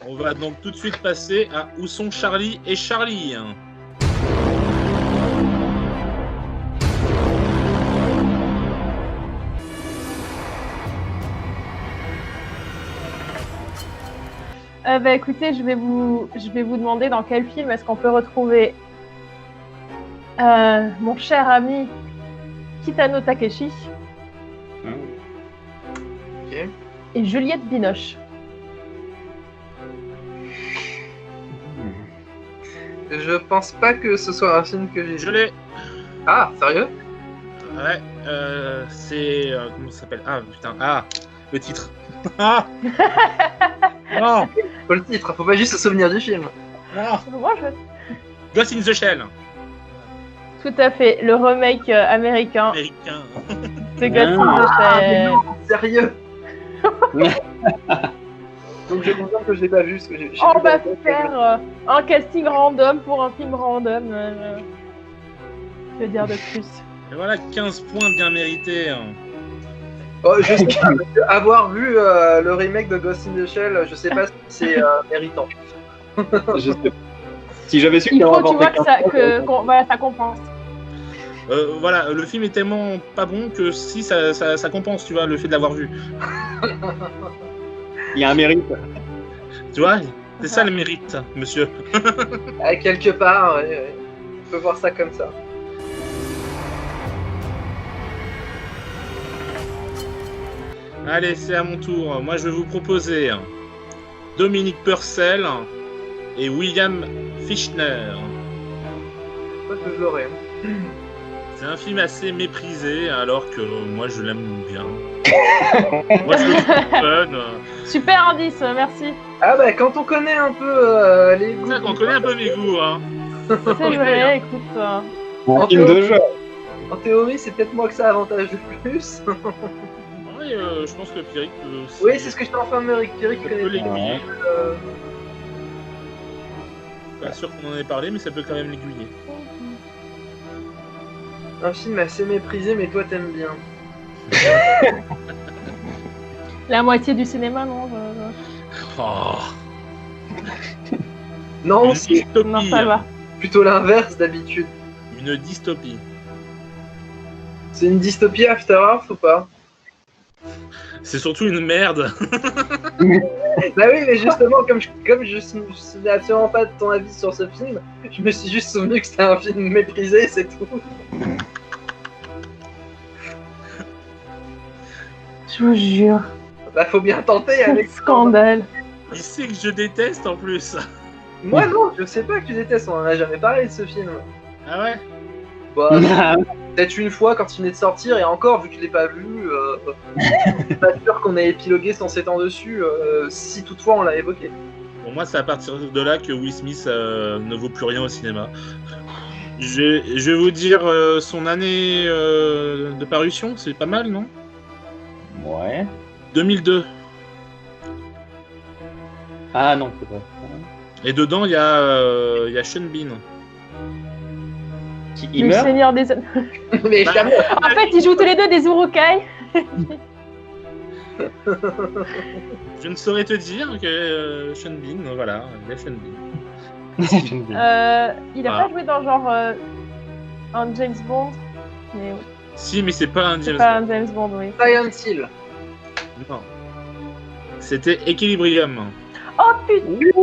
On va donc tout de suite passer à Où sont Charlie et Charlie. Écoutez, je vais vous demander dans quel film est-ce qu'on peut retrouver mon cher ami Kitano Takeshi Ok. et Juliette Binoche. Je pense pas que ce soit un film que j'ai Je vu. l'ai. Ah, sérieux? Ouais, c'est... comment ça s'appelle? Ah, putain. Ah, le titre. Ah non, Faut le titre, faut pas juste se souvenir du film. non. Moi, Ghost in the Shell. tout à fait, le remake américain Américain. de Ghost in the Shell. Sérieux? Donc je confirme que je l'ai pas vu. Parce que j'ai On vu va la- faire un casting random pour un film random. Que dire de plus? Et voilà, 15 points bien mérités. Oh, je sais pas, parce que avoir vu le remake de Ghost in the Shell, je sais pas si c'est méritant. Je sais pas. Si j'avais su Il qu'il faut, aurait tu vois, remporté voilà, ça compense. Voilà, le film est tellement pas bon que si ça compense, tu vois, le fait de l'avoir vu. il y a un mérite. Tu vois, c'est ça le mérite, monsieur. Quelque part, ouais. On peut voir ça comme ça. Allez, c'est à mon tour. Moi, je vais vous proposer Dominique Purcell et William Fichtner. Pas que je l'aurais. C'est un film assez méprisé, alors que moi, je l'aime bien. Moi, je le trouve fun. Super indice, merci. Ah bah quand on connaît un peu les goûts. C'est ça qu'on connaît un peu mes goûts, hein. C'est vrai, écoute. Un film de jeu. En théorie, c'est peut-être moi que ça avantage le plus. Ouais, je pense que Pierrick peut aussi. Oui, c'est ce que j'étais en train de me récupérer. Ça peut l'aiguiller. Pas sûr qu'on en ait parlé, mais ça peut quand même l'aiguiller. Un film assez méprisé, mais toi t'aimes bien. La moitié du cinéma, non Oh, Non, une c'est dystopie. Non, ça va. plutôt l'inverse d'habitude. Une dystopie. C'est une dystopie After Earth ou pas? C'est surtout une merde. Bah oui, mais justement, comme je suis absolument pas de ton avis sur ce film, je me suis juste souvenu que c'était un film méprisé, c'est tout. Je vous jure. Bah faut bien tenter avec. Scandale. Il sait que je déteste en plus. Moi non, je sais pas que tu détestes, on en a jamais parlé de ce film. Ah ouais? Bah, peut-être une fois quand il venait de sortir, et encore, vu que je l'ai pas vu, je suis pas sûr qu'on ait épilogué sans s'étendre dessus, si toutefois on l'a évoqué. Pour moi, c'est à partir de là que Will Smith ne vaut plus rien au cinéma. Je vais vous dire son année de parution, c'est pas mal, non? Ouais. 2002. Ah non, c'est pas. Et dedans, il y a Sean Bean. Il Le meurt. Seigneur des... Mais Bah, jamais. En fait, ils jouent tous les deux des urukai. Je ne saurais te dire que Sean Bean, voilà, il y a Sean Bean. Il a Ah. pas joué dans genre un James Bond. Mais oui, Si, mais c'est pas un c'est James pas Bond. un James Bond, oui. Silent Hill. Non. C'était Equilibrium. Oh putain,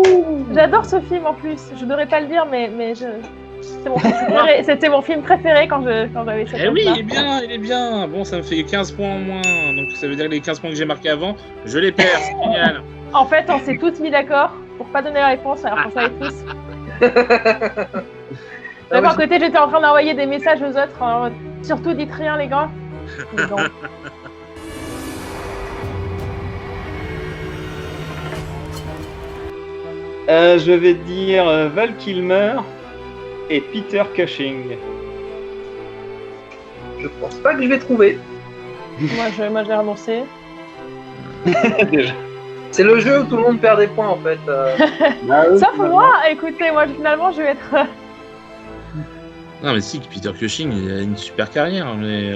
j'adore ce film en plus. Je devrais pas le dire, mais c'est mon film préféré. C'était mon film préféré quand j'avais cette Eh oui, âge-là. il est bien. Bon, ça me fait 15 points en moins. Donc ça veut dire que les 15 points que j'ai marqués avant, je les perds. C'est génial. En fait, on s'est tous mis d'accord pour pas donner la réponse alors qu'on savait tous. Ah, Même à côté, j'étais en train d'envoyer des messages aux autres. En mode, surtout, dites rien, les gars. Mais non. Je vais dire Val Kilmer et Peter Cushing. Je pense pas que je vais trouver. Moi, j'ai renoncé. Déjà. C'est le jeu où tout le monde perd des points en fait. Sauf moi, écoutez, moi, finalement, je vais être. Non, mais si, Peter Cushing, il a une super carrière, mais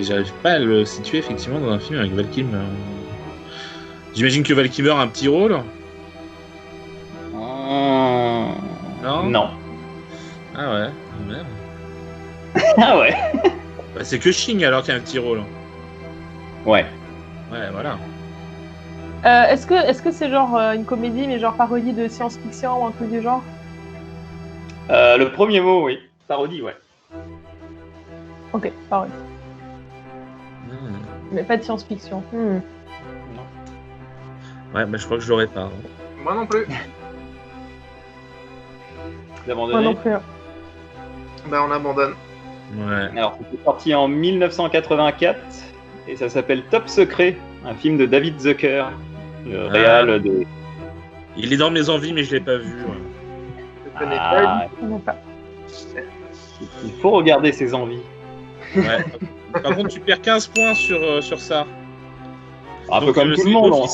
j'arrive pas à le situer effectivement dans un film avec Val Kilmer. J'imagine que Val Kilmer a un petit rôle. Non. Ah ouais, merde. Ah ouais. Bah, c'est que Shing alors qui a un petit rôle. Ouais. Ouais, voilà. Est-ce que c'est genre une comédie, mais genre parodie de science-fiction ou un truc du genre? Le premier mot, oui. Parodie, ouais. Ok, parodie. Hmm. Mais pas de science-fiction. Non. Ouais, bah je crois que je l'aurais pas. Hein. Moi non plus. Vous abandonnez. Moi non plus. Bah on abandonne. Ouais. Alors, c'était sorti en 1984 et ça s'appelle Top Secret, un film de David Zucker, le réal de. Il est dans mes envies, mais je l'ai pas vu. Ouais. Je connais Ah, Je connais pas. il faut regarder ses envies. Ouais. Par contre, tu perds 15 points sur ça. Un peu Donc, comme tout c'est le monde.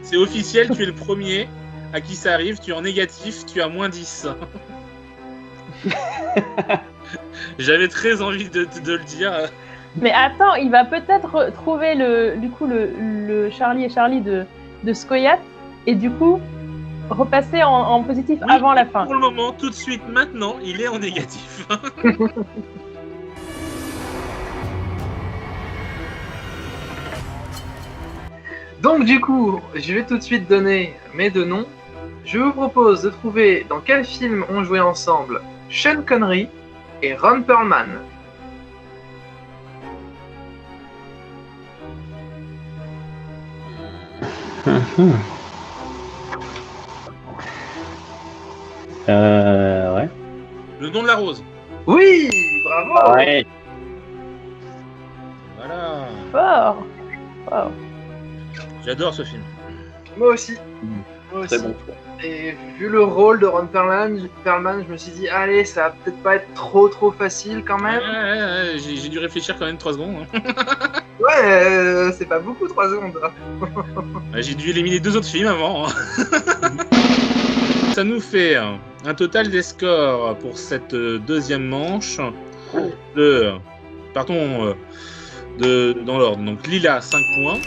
C'est officiel, tu es le premier à qui ça arrive, tu es en négatif, tu as moins 10. J'avais très envie de le dire. Mais attends, il va peut-être trouver le Charlie et Charlie de Scoyat et du coup repasser en positif Oui, avant la fin. Pour le moment, tout de suite, maintenant, il est en négatif. Donc du coup, je vais tout de suite donner mes deux noms. Je vous propose de trouver dans quel film ont joué ensemble Sean Connery et Ron Perlman. Ouais. Le nom de la rose. Oui, bravo. Ouais. Voilà. Fort. Fort. J'adore ce film. Moi aussi. Moi aussi. Très bon choix. Et vu le rôle de Ron Perlman, je me suis dit, allez, ça va peut-être pas être trop facile quand même. Ouais, j'ai dû réfléchir quand même 3 secondes. Hein. Ouais, c'est pas beaucoup 3 secondes. Ouais, j'ai dû éliminer 2 autres films avant. Hein. Ça nous fait un total des scores pour cette deuxième manche. Partons dans l'ordre. Donc Lila 5 points.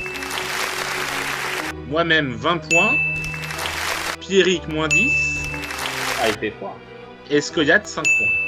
Moi-même 20 points. Pierrick moins 10. Ah, il fait froid. Et Scoyat 5 points.